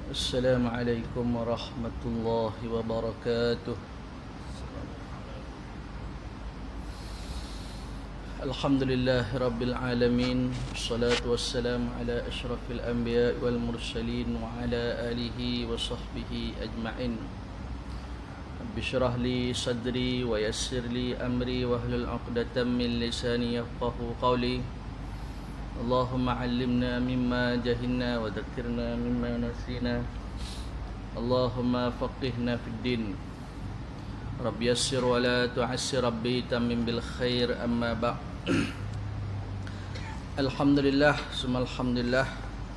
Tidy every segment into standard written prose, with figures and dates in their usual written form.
Assalamualaikum warahmatullahi wabarakatuh. Alhamdulillahi rabbil alamin. Wassalatu wassalamu ala asyrafil anbiya wal mursalin wa ala alihi wa sahbihi ajma'in. Rabbi syrah li sadri wa yassir li amri wahlul 'uqdatam min lisani yafqahu qawli. Allahumma 'allimna mimma jahilna wa dhakkirna mimma nasina. Allahumma faqihna fid din. Rabbi yassir wa la tu'assir, Rabbi tamim bil khair, amma ba'. Alhamdulillah, summa alhamdulillah.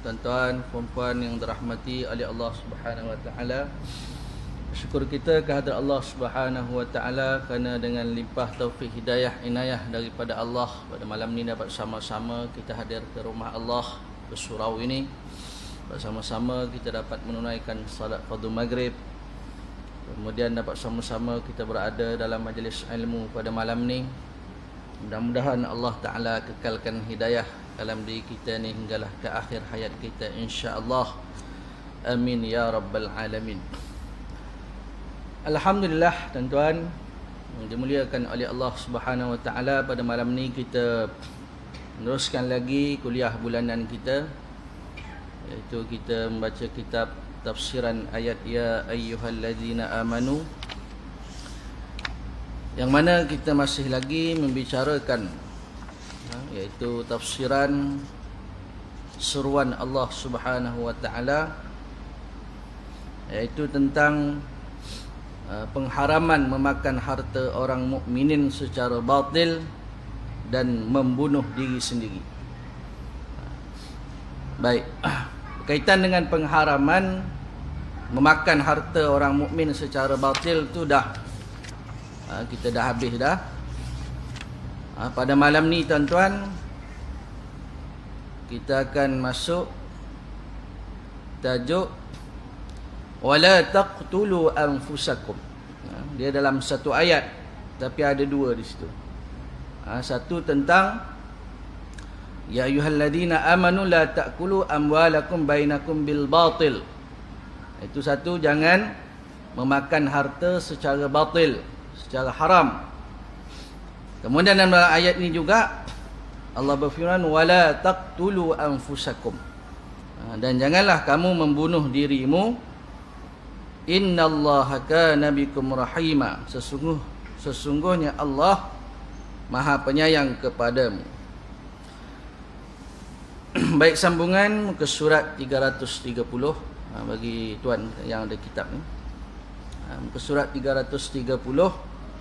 Tuan-tuan, puan-puan yang dirahmati oleh Allah Subhanahu wa taala. Syukur kita kehadrat Allah Subhanahu wa taala kerana dengan limpah taufik hidayah inayah daripada Allah, pada malam ni dapat sama-sama kita hadir ke rumah Allah, ke surau ini. Bersama-sama kita dapat menunaikan salat fardu maghrib. Kemudian dapat sama-sama kita berada dalam majlis ilmu pada malam ni. Mudah-mudahan Allah Ta'ala kekalkan hidayah dalam diri kita ni hinggalah ke akhir hayat kita, insya-Allah. Amin ya rabbal alamin. Alhamdulillah, tuan-tuan yang dimuliakan oleh Allah Subhanahu wa taala, pada malam ni kita meneruskan lagi kuliah bulanan kita, iaitu kita membaca kitab tafsiran ayat ya ayyuhallazina amanu, yang mana kita masih lagi membicarakan iaitu tafsiran seruan Allah Subhanahu wa taala, iaitu tentang pengharaman memakan harta orang mukminin secara batil dan membunuh diri sendiri. Baik, berkaitan dengan pengharaman memakan harta orang mukmin secara batil tu kita dah habis dah. Pada malam ni tuan-tuan, kita akan masuk tajuk wala taqtulu anfusakum. Dia dalam satu ayat tapi ada dua di situ. Satu tentang ya ayyuhalladzina amanu la ta'kulu amwalakum bainakum bil batil. Itu satu, jangan memakan harta secara batil, secara haram. Kemudian dalam ayat ini juga Allah berfirman wala taqtulu anfusakum. Dan janganlah kamu membunuh dirimu. Innallaha kana bikum rahima. Sesungguhnya Allah Maha Penyayang kepadamu. Baik, sambungan ke surat 330 bagi tuan yang ada kitab ni. Ke surat 330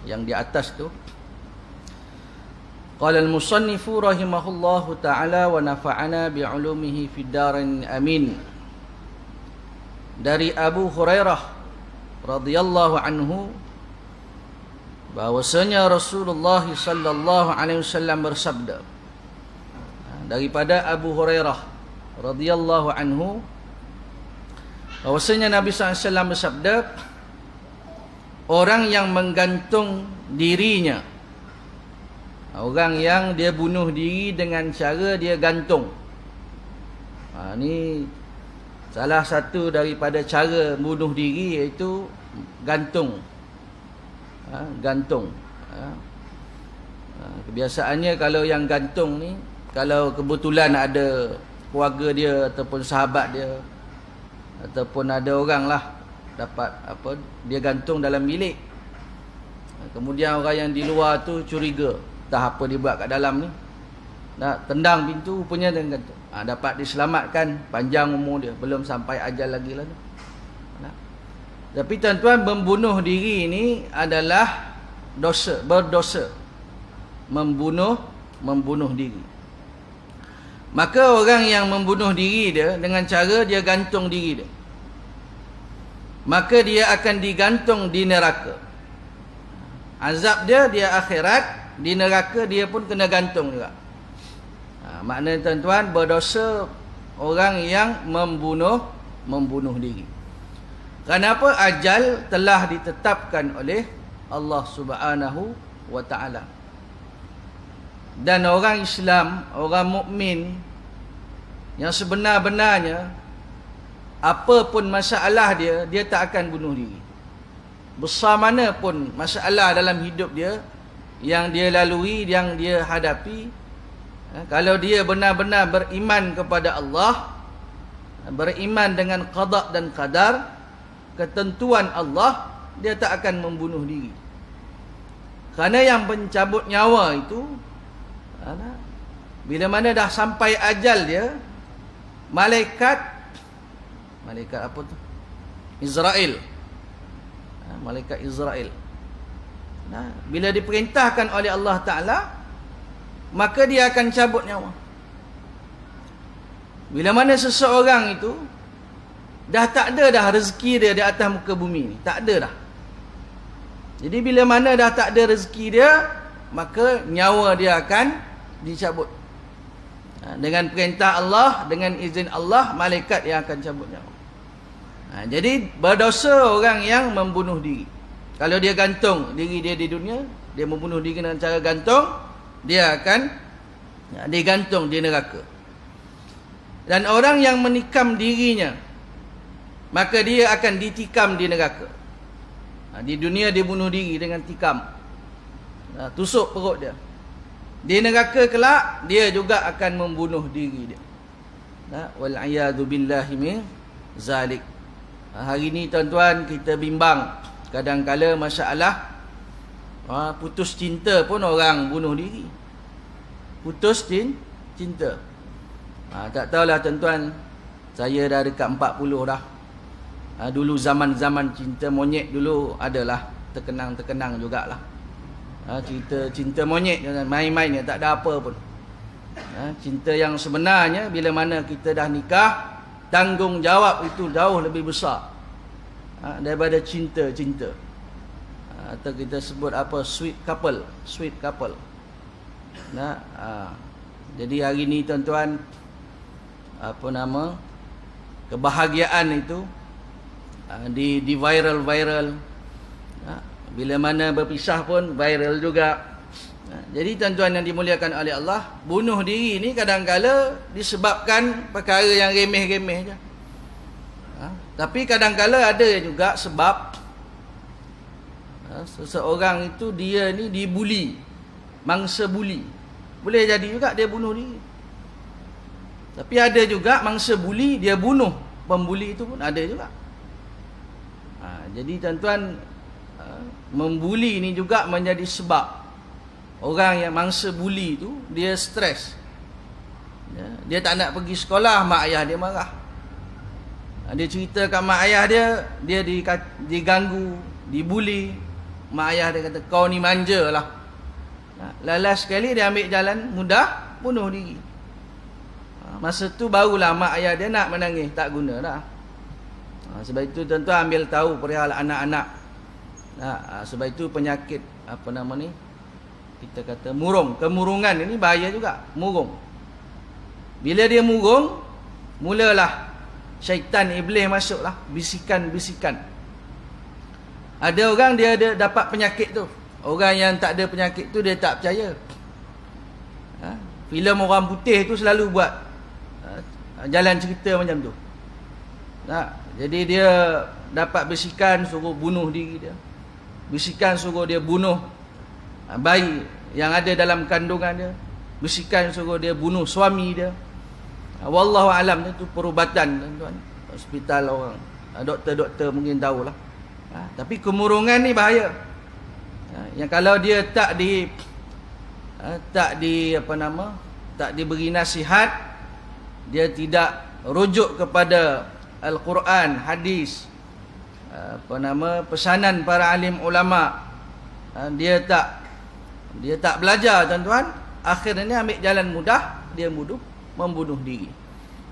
yang di atas tu. Qala al-musannifu rahimahullahu ta'ala wa nafa'ana bi'ulumihi fid darin amin. Dari Abu Hurairah radhiyallahu anhu bahwasanya Rasulullah sallallahu alaihi wasallam bersabda. Daripada Abu Hurairah radhiyallahu anhu bahwasanya Nabi sallallahu alaihi wasallam bersabda, orang yang menggantung dirinya, orang yang dia bunuh diri dengan cara dia gantung. Ni salah satu daripada cara bunuh diri, iaitu gantung. Gantung. Kebiasaannya kalau yang gantung ni, kalau kebetulan ada keluarga dia ataupun sahabat dia ataupun ada orang lah dapat dia gantung dalam bilik. Kemudian orang yang di luar tu curiga, entah apa dia buat kat dalam ni, nak tendang pintu, rupanya dia gantung. Dapat diselamatkan, panjang umur dia, belum sampai ajal lagi lah tu. Tapi tuan-tuan, membunuh diri ni adalah dosa, berdosa. Membunuh diri. Maka orang yang membunuh diri dia dengan cara dia gantung diri dia, maka dia akan digantung di neraka. Azab dia akhirat, di neraka dia pun kena gantung juga. Maknanya tuan-tuan, berdosa orang yang membunuh diri. Kenapa? Ajal telah ditetapkan oleh Allah Subhanahu wa taala. Dan orang Islam, orang mukmin yang sebenar-benarnya apa pun masalah dia, dia tak akan bunuh diri. Besar mana pun masalah dalam hidup dia yang dia lalui, yang dia hadapi, kalau dia benar-benar beriman kepada Allah, beriman dengan qada dan qadar, ketentuan Allah, dia tak akan membunuh diri. Kerana yang pencabut nyawa itu, bila mana dah sampai ajal dia, malaikat apa tu? Israel. Malaikat Israel. Bila diperintahkan oleh Allah Ta'ala, maka dia akan cabut nyawa. Bila mana seseorang itu dah tak ada dah rezeki dia di atas muka bumi ni, tak ada dah. Jadi bila mana dah tak ada rezeki dia, maka nyawa dia akan dicabut. Dengan perintah Allah, dengan izin Allah, malaikat yang akan cabut nyawa. Jadi berdosa orang yang membunuh diri. Kalau dia gantung diri dia di dunia, dia membunuh diri dengan cara gantung, dia akan digantung di neraka. Dan orang yang menikam dirinya, maka dia akan ditikam di neraka. Di dunia dia bunuh diri dengan tikam, tusuk perut dia. Di neraka kelak dia juga akan membunuh diri dia. Wal'iyadu billahi min zalik. Hari ni tuan-tuan, kita bimbang. Kadang-kala masalah putus cinta pun orang bunuh diri. Putus cinta. Tak tahulah tuan-tuan, saya dah dekat 40 dah. Dulu zaman-zaman cinta monyet dulu adalah terkenang-terkenang jugalah. Cerita cinta monyet, main-main ya, tak ada apa pun. Cinta yang sebenarnya, bila mana kita dah nikah, tanggungjawab itu jauh lebih besar daripada cinta-cinta. Atau kita sebut apa, sweet couple. Jadi hari ni tuan-tuan, kebahagiaan itu di viral. Bila mana berpisah pun viral juga. Jadi tuan-tuan yang dimuliakan oleh Allah, bunuh diri ni kadang-kala disebabkan perkara yang remeh-remeh je. Tapi kadang-kala ada juga sebab seseorang itu dia ni dibuli, mangsa buli. Boleh jadi juga dia bunuh diri. Tapi ada juga mangsa buli, dia bunuh pembuli itu pun ada juga. Jadi tuan-tuan, membuli ni juga menjadi sebab orang yang mangsa buli itu dia stres. Dia tak nak pergi sekolah, mak ayah dia marah. Dia cerita kat mak ayah dia diganggu, dibuli. Mak ayah dia kata, kau ni manja lah. Lalas sekali dia ambil jalan mudah, bunuh diri. Masa tu barulah mak ayah dia nak menangis, tak guna dah. Sebab itu tuan-tuan ambil tahu perihal anak-anak. Sebab itu penyakit kita kata murung, kemurungan ini bahaya juga. Murung, bila dia murung, mulalah syaitan iblis masuklah, bisikan-bisikan. Ada orang dia ada dapat penyakit tu. Orang yang tak ada penyakit tu dia tak percaya. Filem orang putih tu selalu buat jalan cerita macam tu. Jadi dia dapat bisikan suruh bunuh diri dia. Bisikan suruh dia bunuh bayi yang ada dalam kandungan dia. Bisikan suruh dia bunuh suami dia. Wallahu alam, itu perubatan tuan-tuan. Hospital orang, doktor-doktor mungkin tahulah. Tapi kemurungan ni bahaya. Yang kalau dia tak diberi nasihat, dia tidak rujuk kepada Al-Quran, hadis, pesanan para alim ulama, dia tak belajar tuan-tuan, akhirnya ambil jalan mudah, dia membunuh diri.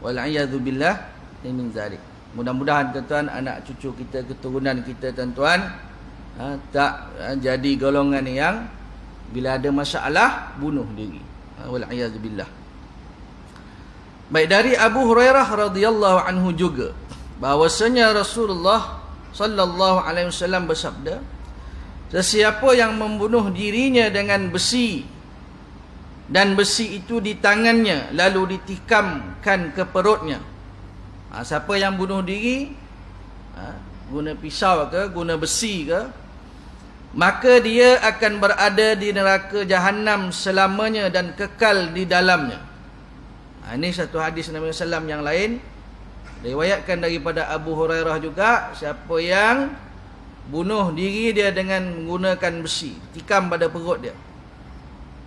Wal'iyadzu billah min zalik. Mudah-mudahan tuan-tuan, anak cucu kita, keturunan kita tuan-tuan, tak jadi golongan yang bila ada masalah bunuh diri. Wal'iyadzu billah. Baik, dari Abu Hurairah radhiyallahu anhu juga bahwasanya Rasulullah sallallahu alaihi wasallam bersabda, sesiapa yang membunuh dirinya dengan besi dan besi itu di tangannya lalu ditikamkan ke perutnya, Siapa yang bunuh diri, guna pisau ke, guna besi ke, maka dia akan berada di neraka Jahannam selamanya dan kekal di dalamnya. Ini satu hadis Nabi SAW yang lain, riwayatkan daripada Abu Hurairah juga, siapa yang bunuh diri dia dengan menggunakan besi, tikam pada perut dia,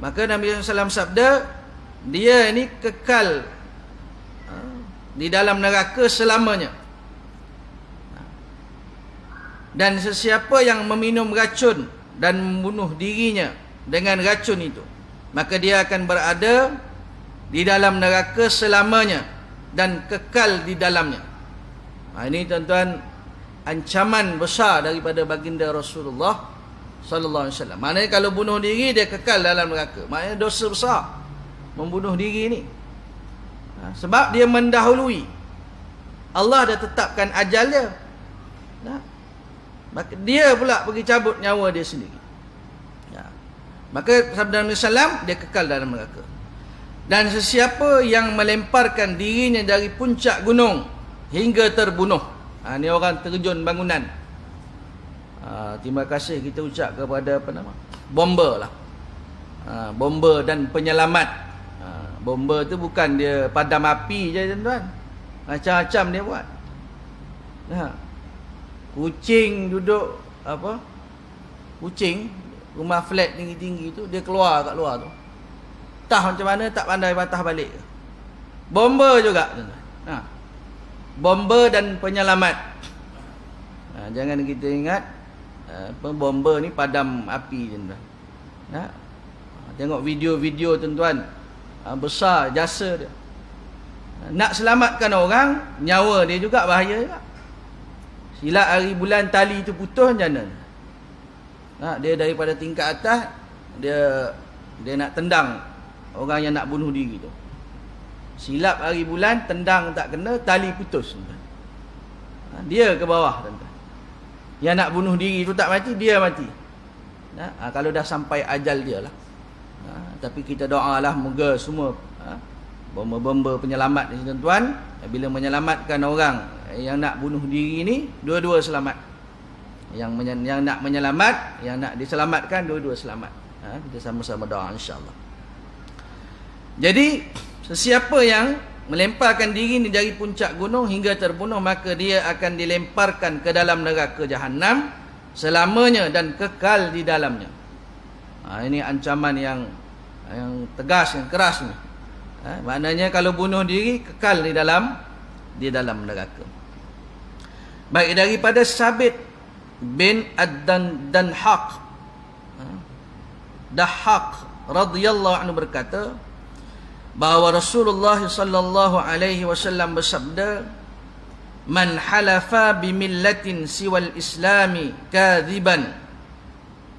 maka Nabi SAW sabda, dia ini kekal di dalam neraka selamanya. Dan sesiapa yang meminum racun dan membunuh dirinya dengan racun itu, maka dia akan berada di dalam neraka selamanya dan kekal di dalamnya. Ini tuan-tuan, ancaman besar daripada baginda Rasulullah sallallahu alaihi wasallam. Maknanya kalau bunuh diri dia kekal dalam neraka. Maknanya dosa besar membunuh diri ni. Sebab dia mendahului. Allah dah tetapkan ajal dia. Maka dia pula pergi cabut nyawa dia sendiri. Maka sabda Nabi sallam, dia kekal dalam neraka. Dan sesiapa yang melemparkan dirinya dari puncak gunung hingga terbunuh. Ni orang terjun bangunan. Terima kasih kita ucap kepada bomber lah. Bomber dan penyelamat. Bomber tu bukan dia padam api je tuan-tuan. Macam-macam dia buat. Kucing duduk kucing rumah flat tinggi-tinggi tu, dia keluar kat luar tu. Tah macam mana tak pandai patah balik. Bomber juga tuan-tuan. Bomber dan penyelamat. Jangan kita ingat bomber ni padam api tuan-tuan. Tengok video-video tuan-tuan, besar jasa dia. Nak selamatkan orang, nyawa dia juga bahaya juga. Silap hari bulan tali tu putus macam mana? Dia daripada tingkat atas, dia nak tendang orang yang nak bunuh diri tu. Silap hari bulan, tendang tak kena, tali putus. Dia ke bawah tuan-tuan. Yang nak bunuh diri tu tak mati, dia mati. Kalau dah sampai ajal dia lah. Tapi kita doalah moga semua bomba-bomba penyelamat ni tuan-tuan, bila menyelamatkan orang yang nak bunuh diri ni, dua-dua selamat. Yang nak menyelamat, yang nak diselamatkan, dua-dua selamat. Kita sama-sama doa insya-Allah. Jadi sesiapa yang melemparkan diri ni dari puncak gunung hingga terbunuh, maka dia akan dilemparkan ke dalam neraka Jahannam selamanya dan kekal di dalamnya. Ini ancaman yang tegas, yang keras ni. Maknanya kalau bunuh diri kekal di dalam neraka. Baik, daripada Sabit bin Ad-Danhaq Dahhaq radhiyallahu anhu berkata bahawa Rasulullah sallallahu alaihi wasallam bersabda, "Man halafa bi millatin siwal islami kadhiban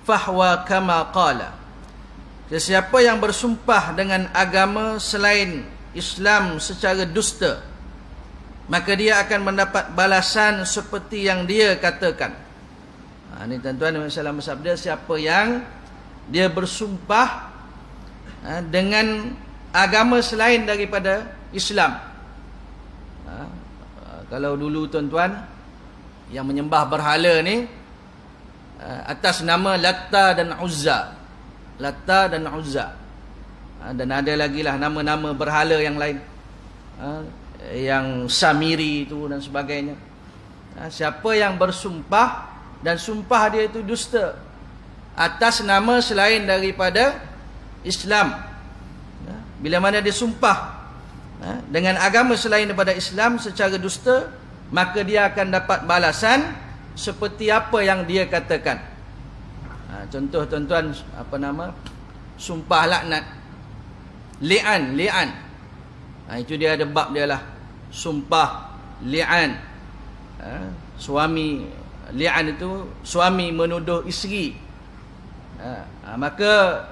fahwa kama qala." Sesiapa yang bersumpah dengan agama selain Islam secara dusta, maka dia akan mendapat balasan seperti yang dia katakan. Ini tuan-tuan, Nabi SAW bersabda, siapa yang dia bersumpah dengan agama selain daripada Islam. Kalau dulu tuan-tuan yang menyembah berhala ni atas nama Latta dan Uzza. Latta dan Uzza. Dan ada lagi lah nama-nama berhala yang lain. Yang Samiri itu dan sebagainya. Siapa yang bersumpah dan sumpah dia itu dusta atas nama selain daripada Islam, bila mana dia sumpah dengan agama selain daripada Islam secara dusta, maka dia akan dapat balasan seperti apa yang dia katakan. Contoh tuan-tuan, sumpah laknat, li'an. Itu dia ada bab dia lah, sumpah li'an. Suami li'an itu suami menuduh isteri. Maka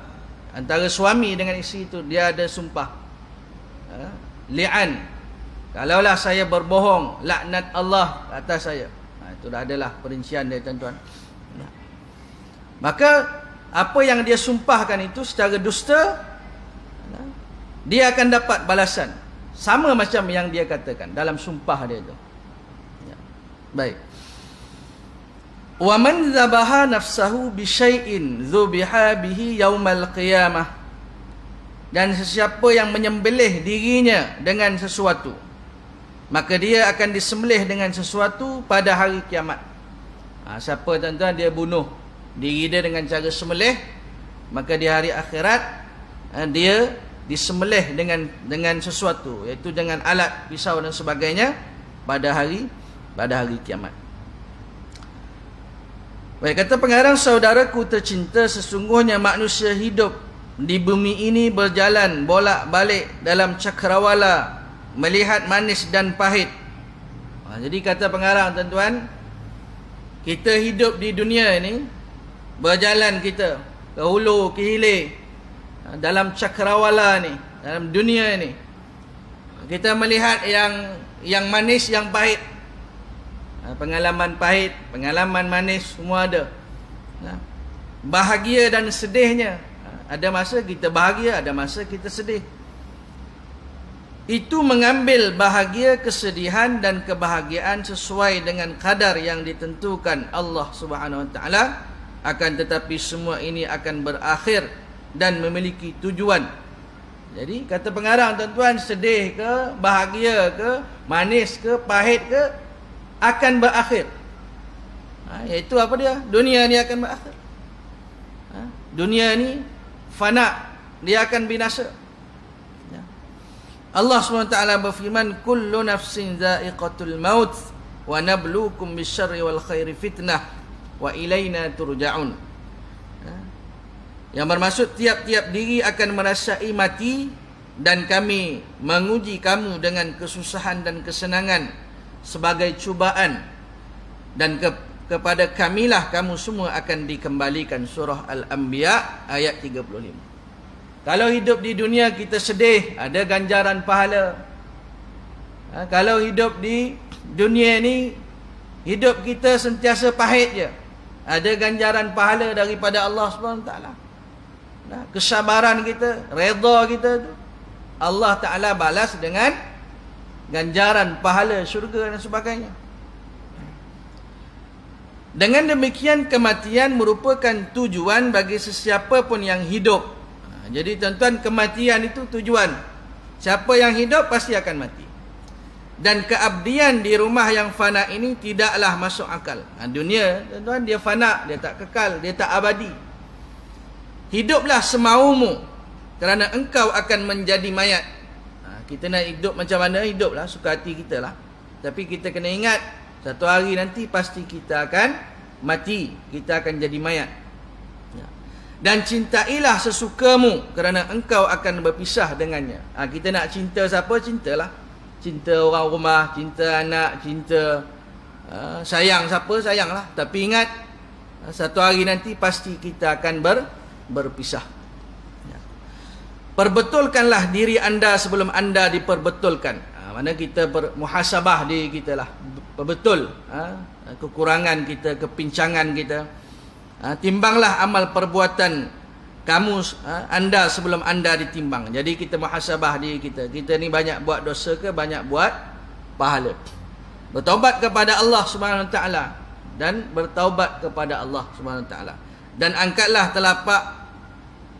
antara suami dengan isteri itu dia ada sumpah li'an. Kalaulah saya berbohong, laknat Allah atas saya. Itu dah adalah perincian dia tuan-tuan. Maka apa yang dia sumpahkan itu secara dusta, dia akan dapat balasan Sama macam yang dia katakan dalam sumpah dia tu. Ya. Baik. Wa man dzabaha nafsahu bi syai'in dzubiha bihi yaumal qiyamah. Dan sesiapa yang menyembelih dirinya dengan sesuatu, maka dia akan disembelih dengan sesuatu pada hari kiamat. Siapa tuan-tuan dia bunuh diri dia dengan cara sembelih, maka di hari akhirat dia disembelih dengan sesuatu, iaitu dengan alat, pisau dan sebagainya pada hari kiamat. Baik, kata pengarang, saudaraku tercinta, sesungguhnya manusia hidup di bumi ini berjalan bolak-balik dalam cakrawala, melihat manis dan pahit. Jadi kata pengarang, tuan-tuan, kita hidup di dunia ini, berjalan kita ke hulu ke hilir dalam cakrawala ni, dalam dunia ni. Kita melihat yang manis, yang pahit. Pengalaman pahit, pengalaman manis, semua ada. Bahagia dan sedihnya. Ada masa kita bahagia, ada masa kita sedih. Itu mengambil bahagia, kesedihan dan kebahagiaan sesuai dengan kadar yang ditentukan Allah Subhanahu Wa Taala. Akan tetapi semua ini akan berakhir dan memiliki tujuan. Jadi kata pengarang, tuan-tuan, sedih ke, bahagia ke, manis ke, pahit ke, akan berakhir. Iaitu apa dia? Dunia ni akan berakhir. Dunia ni fana, dia akan binasa. Allah SWT berfirman, kullu nafsin za'iqatul maut wa nabluukum bisyarri wal khairi fitnah wa ilaina turja'un. Yang bermaksud tiap-tiap diri akan merasai mati dan kami menguji kamu dengan kesusahan dan kesenangan sebagai cubaan, dan kepada kamilah kamu semua akan dikembalikan. Surah Al-Anbiya ayat 35. Kalau hidup di dunia kita sedih, ada ganjaran pahala. Kalau hidup di dunia ni, hidup kita sentiasa pahit je, ada ganjaran pahala daripada Allah SWT. Kesabaran kita, redha kita tu, Allah Ta'ala balas dengan ganjaran pahala syurga dan sebagainya. Dengan demikian, kematian merupakan tujuan bagi sesiapa pun yang hidup. Jadi tuan-tuan, kematian itu tujuan. Siapa yang hidup pasti akan mati. Dan keabdian di rumah yang fana ini tidaklah masuk akal. Dunia, tuan-tuan, dia fana, dia tak kekal, dia tak abadi. Hiduplah semaumu, kerana engkau akan menjadi mayat. Kita nak hidup macam mana, hiduplah, suka hati kita lah. Tapi kita kena ingat, satu hari nanti pasti kita akan mati, kita akan jadi mayat. Dan cintailah sesukamu, kerana engkau akan berpisah dengannya. Kita nak cinta siapa, cintalah. Cinta orang rumah, cinta anak, cinta sayang siapa, sayanglah. Tapi ingat, satu hari nanti pasti kita akan berpisah. Perbetulkanlah diri anda sebelum anda diperbetulkan. Mana kita bermuhasabah diri kita lah, betul kekurangan kita, kepincangan kita. Timbanglah amal perbuatan kamu, anda sebelum anda ditimbang. Jadi kita muhasabah diri kita. Kita ni banyak buat dosa ke banyak buat pahala? Bertaubat kepada Allah Subhanahu Wa Taala dan bertaubat kepada Allah Subhanahu Wa Taala, dan angkatlah telapak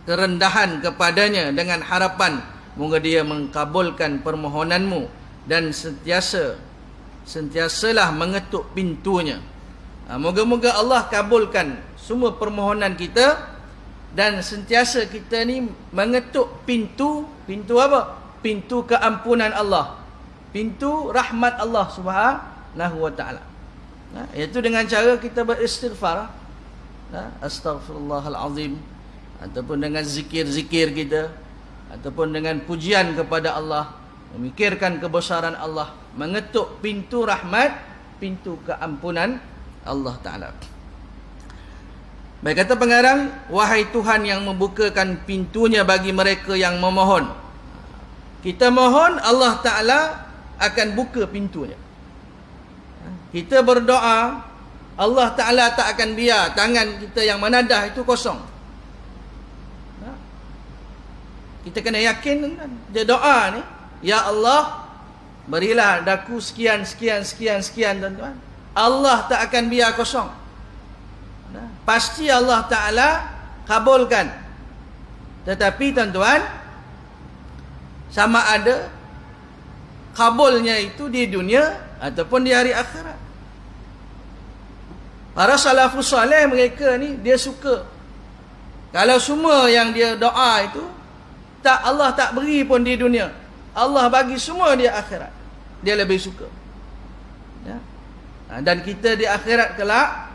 kerendahan kepadanya dengan harapan moga dia mengkabulkan permohonanmu, dan sentiasalah mengetuk pintunya. Moga-moga Allah kabulkan semua permohonan kita, dan sentiasa kita ni mengetuk pintu apa? Pintu keampunan Allah, pintu rahmat Allah Subhanahu Wa Taala. Iaitu dengan cara kita beristighfar, astaghfirullahalazim, ataupun dengan zikir-zikir kita, ataupun dengan pujian kepada Allah, memikirkan kebesaran Allah, mengetuk pintu rahmat, pintu keampunan Allah Ta'ala. Baik, kata pengarang, wahai Tuhan yang membukakan pintunya bagi mereka yang memohon. Kita mohon, Allah Ta'ala akan buka pintunya. Kita berdoa, Allah Ta'ala tak akan biar tangan kita yang menadah itu kosong. Kita kena yakin dia doa ni, ya Allah, berilah daku sekian, tuan-tuan. Allah tak akan biar kosong. Pasti Allah Ta'ala kabulkan. Tetapi tuan-tuan, sama ada kabulnya itu di dunia ataupun di hari akhirat. Para salafus salih mereka ni, dia suka kalau semua yang dia doa itu Allah tak beri pun di dunia, Allah bagi semua di akhirat, dia lebih suka. Ya. Dan kita di akhirat kelak,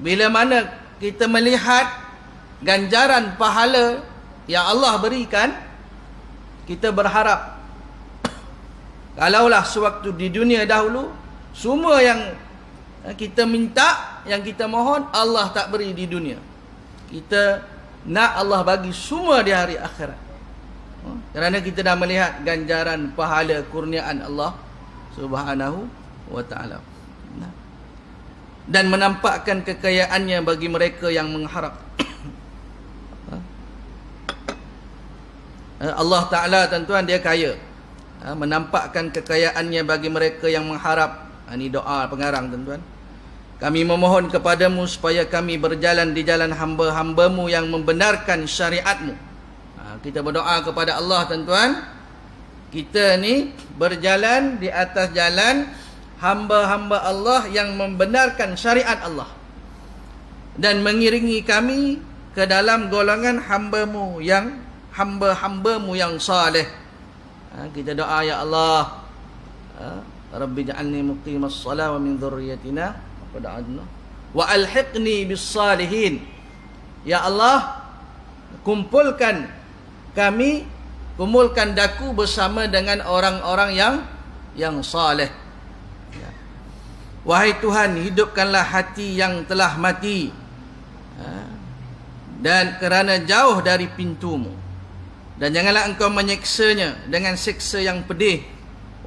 bila mana kita melihat ganjaran pahala yang Allah berikan, kita berharap kalaulah sewaktu di dunia dahulu semua yang kita minta, yang kita mohon, Allah tak beri di dunia, kita nak Allah bagi semua di hari akhirat. Kerana kita dah melihat ganjaran pahala kurniaan Allah Subhanahu wa ta'ala, dan menampakkan kekayaannya bagi mereka yang mengharap. Allah Ta'ala tuan-tuan, dia kaya, menampakkan kekayaannya bagi mereka yang mengharap. Ini doa pengarang tuan-tuan. Kami memohon kepadamu supaya kami berjalan di jalan hamba-hambamu yang membenarkan syariatmu. Kita berdoa kepada Allah tuan-tuan, kita ni berjalan di atas jalan hamba-hamba Allah yang membenarkan syariat Allah, dan mengiringi kami ke dalam golongan hamba-Mu yang hamba-hambamu yang saleh. Kita doa, ya Allah, Rabbi ja'alni muqimas salah wa min dhurriyyatina wa alhiqni bis salihin. Ya Allah, kumpulkan kami, kumpulkan daku bersama dengan orang-orang yang saleh. Wahai Tuhan, hidupkanlah hati yang telah mati, dan kerana jauh dari pintu-Mu, dan janganlah Engkau menyiksanya dengan siksa yang pedih.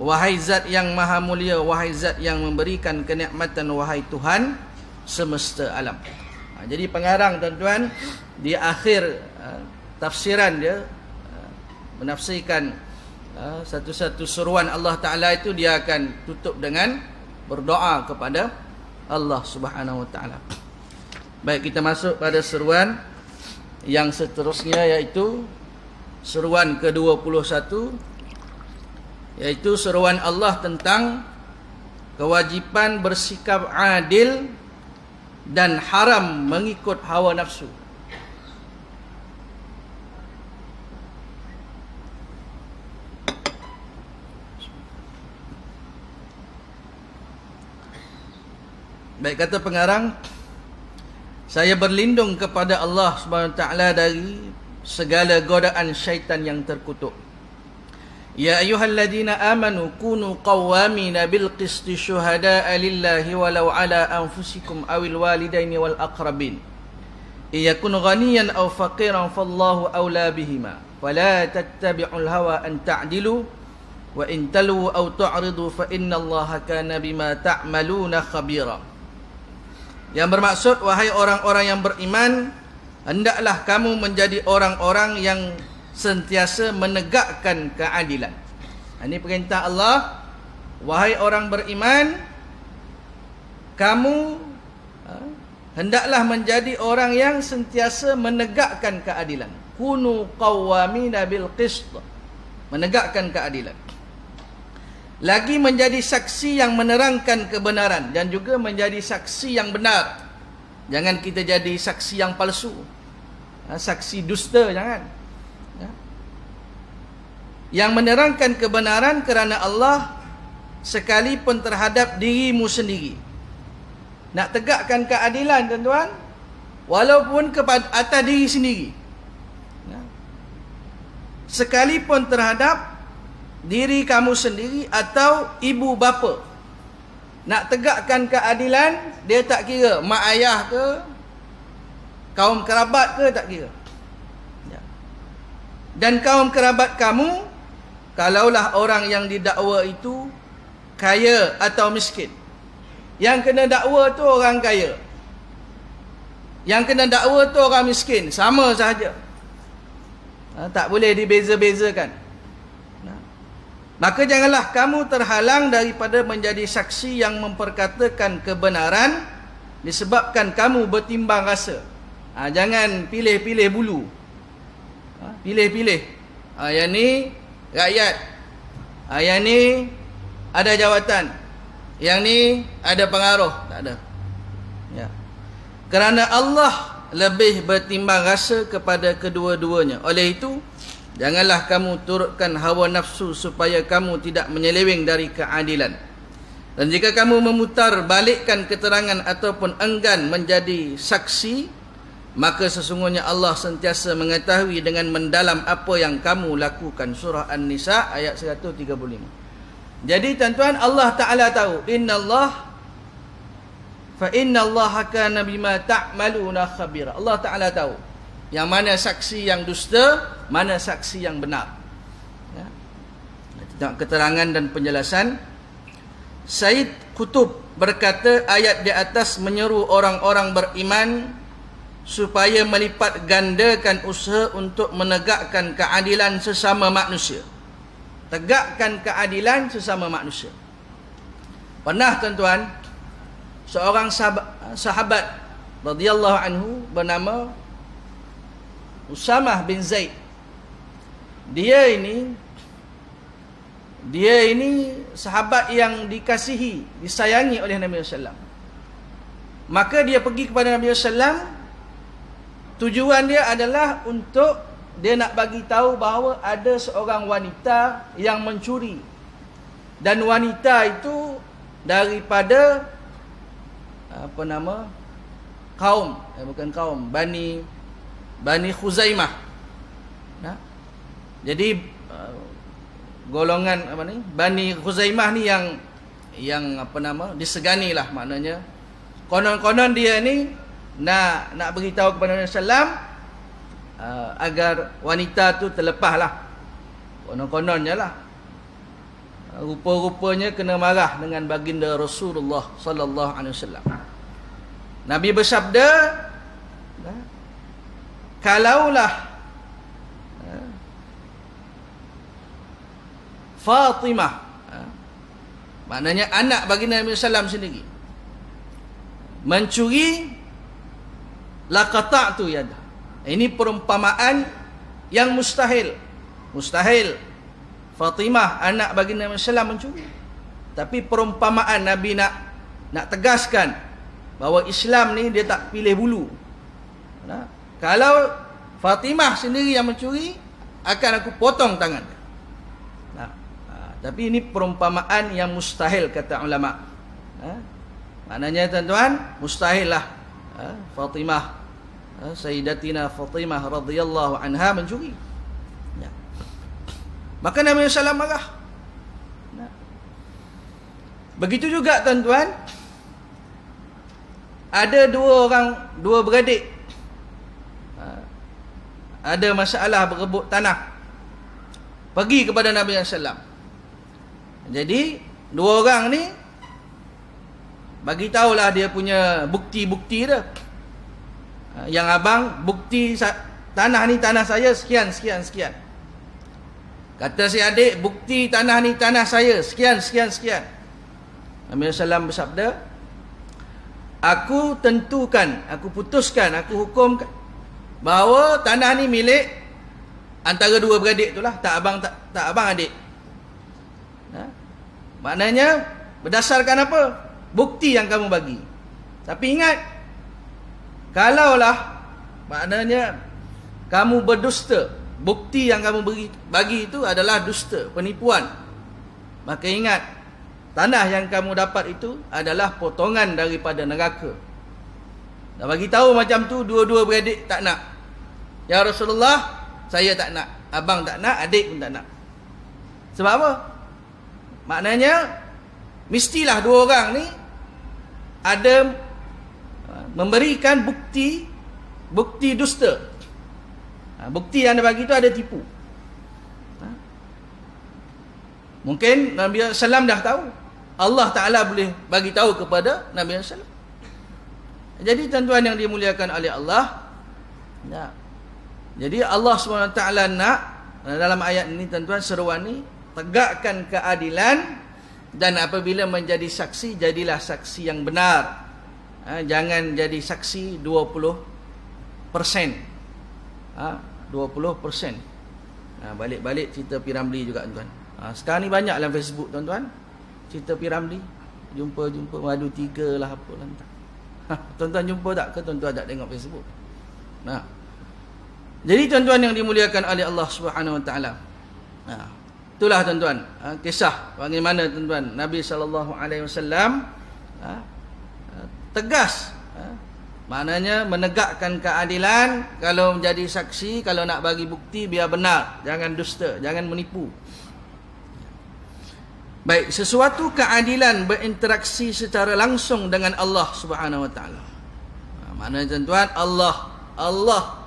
Wahai Zat yang maha mulia, wahai Zat yang memberikan kenikmatan, wahai Tuhan semesta alam. Jadi pengarang tuan-tuan, di akhir tafsiran dia menafsirkan satu-satu seruan Allah Ta'ala itu, dia akan tutup dengan berdoa kepada Allah Subhanahu wa ta'ala. Baik, kita masuk pada seruan yang seterusnya, iaitu seruan ke-21, iaitu seruan Allah tentang kewajipan bersikap adil dan haram mengikut hawa nafsu. Baik, kata pengarang, saya berlindung kepada Allah Subhanahu wa ta'ala dari segala godaan syaitan yang terkutuk. Ya ayyuhalladzina amanu kunu qawwamina bil qisti syuhada'a lillahi walau ala anfusikum awil walidaini wal aqrabin iyakun ghaniyan aw faqiran fallahu awla bihima wala tattabi'ul hawa an ta'dilu wa in talu aw tu'ridu fa innallaha kana bima ta'maluna khabira. Yang bermaksud, wahai orang-orang yang beriman, hendaklah kamu menjadi orang-orang yang sentiasa menegakkan keadilan. Ini perintah Allah. Wahai orang beriman, kamu hendaklah menjadi orang yang sentiasa menegakkan keadilan. Kunu qawwamina bil qist, menegakkan keadilan. Lagi menjadi saksi yang menerangkan kebenaran, dan juga menjadi saksi yang benar. Jangan kita jadi saksi yang palsu, saksi dusta, jangan. Yang menerangkan kebenaran kerana Allah, sekalipun terhadap dirimu sendiri. Nak tegakkan keadilan tuan-tuan, walaupun kepada atas diri sendiri, sekalipun terhadap diri kamu sendiri atau ibu bapa. Nak tegakkan keadilan, dia tak kira mak ayah ke, kaum kerabat ke, tak kira. Dan kaum kerabat kamu, kalaulah orang yang didakwa itu kaya atau miskin. Yang kena dakwa tu orang kaya, yang kena dakwa tu orang miskin, sama sahaja. Tak boleh dibeza-bezakan. Maka janganlah kamu terhalang daripada menjadi saksi yang memperkatakan kebenaran disebabkan kamu bertimbang rasa. Jangan pilih-pilih bulu. Pilih-pilih. Yang ni rakyat. Yang ni ada jawatan. Yang ni ada pengaruh. Tak ada. Ya. Kerana Allah lebih bertimbang rasa kepada kedua-duanya. Oleh itu, janganlah kamu turutkan hawa nafsu supaya kamu tidak menyeleweng dari keadilan. Dan jika kamu memutar balikkan keterangan ataupun enggan menjadi saksi, maka sesungguhnya Allah sentiasa mengetahui dengan mendalam apa yang kamu lakukan. Surah An-Nisa ayat 135. Jadi tuan-tuan, Allah Ta'ala tahu. Fa innallaha kana bima ta'maluna khabira. Allah Ta'ala tahu yang mana saksi yang dusta, mana saksi yang benar. Ya. Tengok keterangan dan penjelasan. Said Qutb berkata, ayat di atas menyeru orang-orang beriman supaya melipat gandakan usaha untuk menegakkan keadilan sesama manusia. Tegakkan keadilan sesama manusia. Pernah tuan-tuan, seorang sahabat radhiyallahu anhu bernama Usamah bin Zaid. Dia ini sahabat yang dikasihi, disayangi oleh Nabi sallallahu alaihi wasallam. Maka dia pergi kepada Nabi sallallahu alaihi wasallam. Tujuan dia adalah untuk dia nak bagi tahu bahawa ada seorang wanita yang mencuri. Dan wanita itu daripada kaum, bukan kaum, Bani Khuzaimah. Nah. Jadi golongan Bani Khuzaimah ni yang disegani lah, maknanya konon-konon dia ni nak beritahu kepada Nabi sallam agar wanita tu terlepas lah. Konon-kononnya lah. Rupa-rupanya kena marah dengan baginda Rasulullah sallallahu alaihi wasallam. Nabi bersabda, kalaulah Fatimah, maknanya anak baginda Nabi sallam sendiri, mencuri, laqata'tu yadah. Ini perumpamaan yang mustahil. Mustahil Fatimah anak baginda Nabi sallam mencuri. Tapi perumpamaan Nabi nak tegaskan bahawa Islam ni dia tak pilih bulu. Kalau Fatimah sendiri yang mencuri, akan aku potong tangan dia. Tapi ini perumpamaan yang mustahil, kata ulama. Maknanya tuan-tuan, mustahil lah Fatimah, Sayyidatina Fatimah radhiyallahu anha mencuri. Ya. Maka Nabi SAW marah. Begitu juga tuan-tuan, ada dua beradik, ada masalah berebut tanah, pergi kepada Nabi SAW. Jadi dua orang ni bagi tahulah dia punya bukti-bukti dia. Yang abang, bukti tanah ni tanah saya sekian. Kata si adik, bukti tanah ni tanah saya sekian. Nabi SAW bersabda, aku tentukan, aku putuskan, aku hukumkan bahawa tanah ni milik antara dua beradik itulah, tak abang adik. Maknanya berdasarkan apa? Bukti yang kamu bagi. Tapi ingat, kalaulah maknanya kamu berdusta, bukti yang kamu bagi itu adalah dusta, penipuan, maka ingat, tanah yang kamu dapat itu adalah potongan daripada neraka. Dah bagi tahu macam tu, dua-dua beradik tak nak. Ya Rasulullah, saya tak nak, abang tak nak, adik pun tak nak. Sebab apa? Maknanya mestilah dua orang ni ada memberikan bukti dusta. Bukti yang dia bagi tu ada tipu. Mungkin Nabi SAW dah tahu, Allah Ta'ala boleh bagi tahu kepada Nabi SAW. Jadi tuan-tuan yang dimuliakan oleh Allah, jadi Allah SWT nak, dalam ayat ini tuan-tuan, seruan ni, tegakkan keadilan, dan apabila menjadi saksi, jadilah saksi yang benar. Jangan jadi saksi 20%. 20%. Balik-balik cerita P. Ramlee juga tuan-tuan. Sekarang ni banyak dalam Facebook tuan-tuan, cerita P. Ramlee. Jumpa madu 3 lah apa lah entah. Tuan-tuan jumpa tak ke tuan-tuan tak tengok Facebook? Jadi tuan-tuan yang dimuliakan oleh Allah Subhanahu Wa Taala. Itulah tuan-tuan, kisah bagaimana tuan-tuan Nabi SAW tegas, maknanya menegakkan keadilan. Kalau menjadi saksi, kalau nak bagi bukti, biar benar, jangan dusta, jangan menipu. Baik, sesuatu keadilan berinteraksi secara langsung dengan Allah Subhanahu Wa Taala. Maknanya tuan-tuan, Allah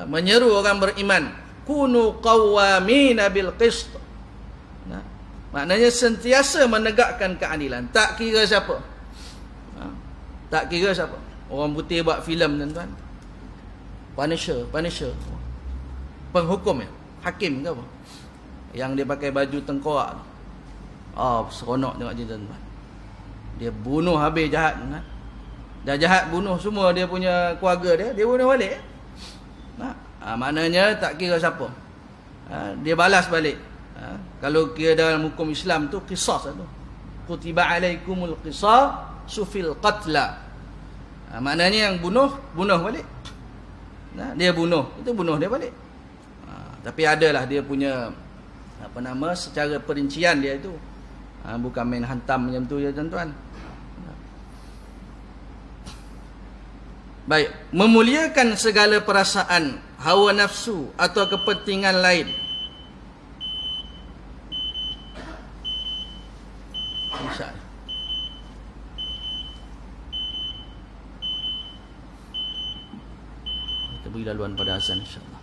menyeru orang beriman, kunu qawwamina bil qist. Maknanya sentiasa menegakkan keadilan, tak kira siapa. Tak kira siapa. Orang putih buat filem tuan-tuan, Punisher, penghukum ya, hakim ke apa, yang dia pakai baju tengkorak tu. Seronok tengok dia tuan-tuan. Dia bunuh habis jahat tuan. Dah jahat bunuh semua dia punya keluarga dia bunuh balik. Maknanya tak kira siapa. Dia balas balik. Kalau kira dalam hukum Islam tu qisas tu. Kutiba alaikumul qisasu fil qatla. Maknanya yang bunuh balik. Dia bunuh, itu bunuh dia balik. Tapi adalah dia punya secara perincian dia itu. Bukan main hantam macam tu ya tuan-tuan. Baik, memuliakan segala perasaan, hawa nafsu atau kepentingan lain. InsyaAllah. Kita beri laluan pada azan insyaAllah.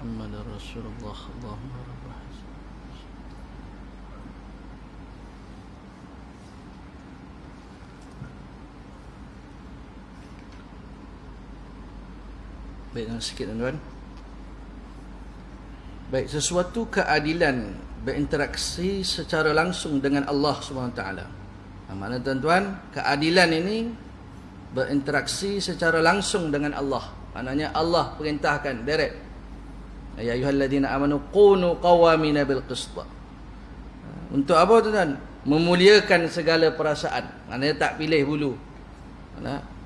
Muhammadar Rasulullah. Allahumma rabbah. Baik, sikit tuan-tuan. Baik, sesuatu keadilan berinteraksi secara langsung dengan Allah SWT. Makna tuan-tuan, keadilan ini berinteraksi secara langsung dengan Allah. Maknanya Allah perintahkan direct. Ya ayyuhalladzina amanu kunu qawamina bil qist. Untuk apa tuan-tuan? Memuliakan segala perasaan. Maknanya tak pilih bulu.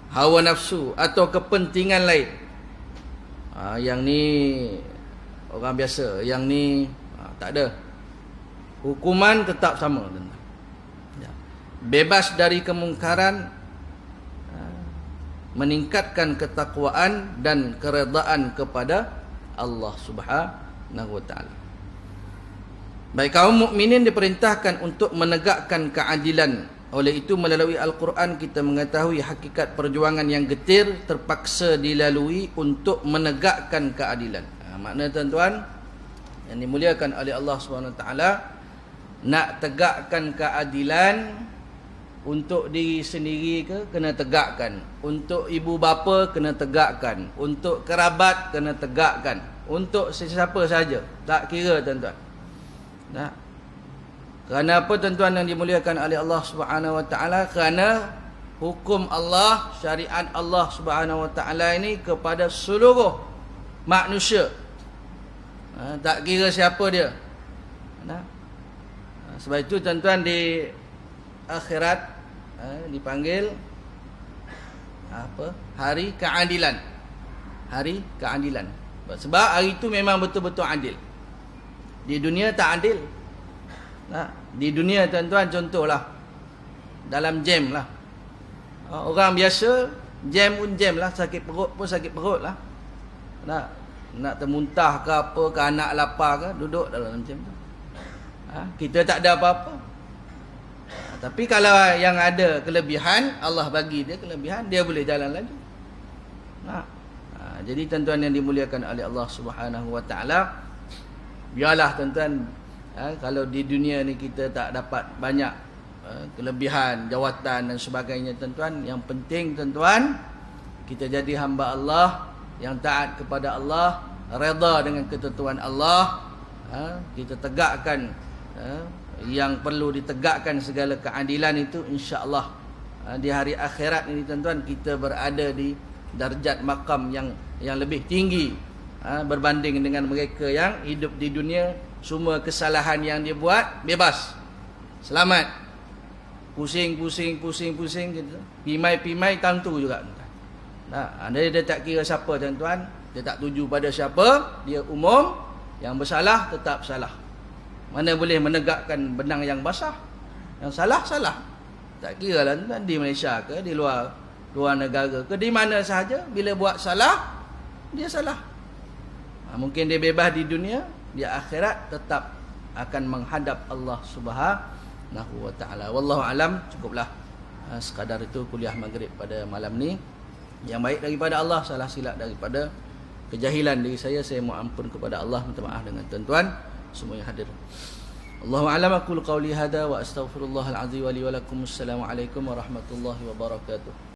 Hawa nafsu atau kepentingan lain. Yang ni orang biasa, yang ni tak ada. Hukuman tetap sama, tuan-tuan. Ya. Bebas dari kemungkaran, meningkatkan ketakwaan dan keredaan kepada Allah Subhanahu wa taala. Baik, kaum mukminin diperintahkan untuk menegakkan keadilan. Oleh itu melalui Al-Quran kita mengetahui hakikat perjuangan yang getir terpaksa dilalui untuk menegakkan keadilan. Makna tuan-tuan yang dimuliakan oleh Allah SWT, nak tegakkan keadilan untuk diri sendiri ke kena tegakkan, untuk ibu bapa kena tegakkan, untuk kerabat kena tegakkan, untuk sesiapa saja, tak kira tuan-tuan. Nah, kerana apa tuan-tuan yang dimuliakan oleh Allah Subhanahu wa taala? Kerana hukum Allah, syariat Allah Subhanahu wa taala ini kepada seluruh manusia. Tak kira siapa dia. Sebab itu tuan-tuan di akhirat dipanggil apa? Hari keadilan. Hari keadilan. Sebab hari itu memang betul-betul adil. Di dunia tak adil. Di dunia tuan-tuan, contohlah dalam jam lah, orang biasa jam pun jam lah, sakit perut pun sakit perut lah. Nak termuntah ke apa ke, anak lapar ke, duduk dalam jam tu. Kita tak ada apa-apa. Tapi kalau yang ada kelebihan, Allah bagi dia kelebihan, dia boleh jalan lagi. Jadi tuan-tuan yang dimuliakan oleh Allah Subhanahu wa taala, biarlah tuan-tuan, kalau di dunia ni kita tak dapat banyak kelebihan, jawatan dan sebagainya tuan-tuan, yang penting tuan-tuan kita jadi hamba Allah yang taat kepada Allah, redha dengan ketentuan Allah. Kita tegakkan yang perlu ditegakkan, segala keadilan itu, insya-Allah di hari akhirat ini tuan-tuan kita berada di darjat makam yang lebih tinggi berbanding dengan mereka yang hidup di dunia. Semua kesalahan yang dia buat bebas, selamat. Pusing gitu. Pimai tentu juga. Dia tak kira siapa tuan-tuan, dia tak tuju pada siapa, dia umum, yang bersalah tetap salah. Mana boleh menegakkan benang yang basah, yang salah. Tak kira lah tuan, di Malaysia ke, di luar negara ke, di mana sahaja, bila buat salah, dia salah. Mungkin dia bebas di dunia, di akhirat tetap akan menghadap Allah Subhanahu wa taala. Wallahu alam, cukuplah sekadar itu kuliah maghrib pada malam ni. Yang baik daripada Allah, salah silap daripada kejahilan diri saya mohon ampun kepada Allah, minta maaf dengan tuan-tuan semua yang hadir. Allahu alam, aqulu qawli hadza wa astaghfirullahal azim wa li wa lakum. Assalamualaikum warahmatullahi wabarakatuh.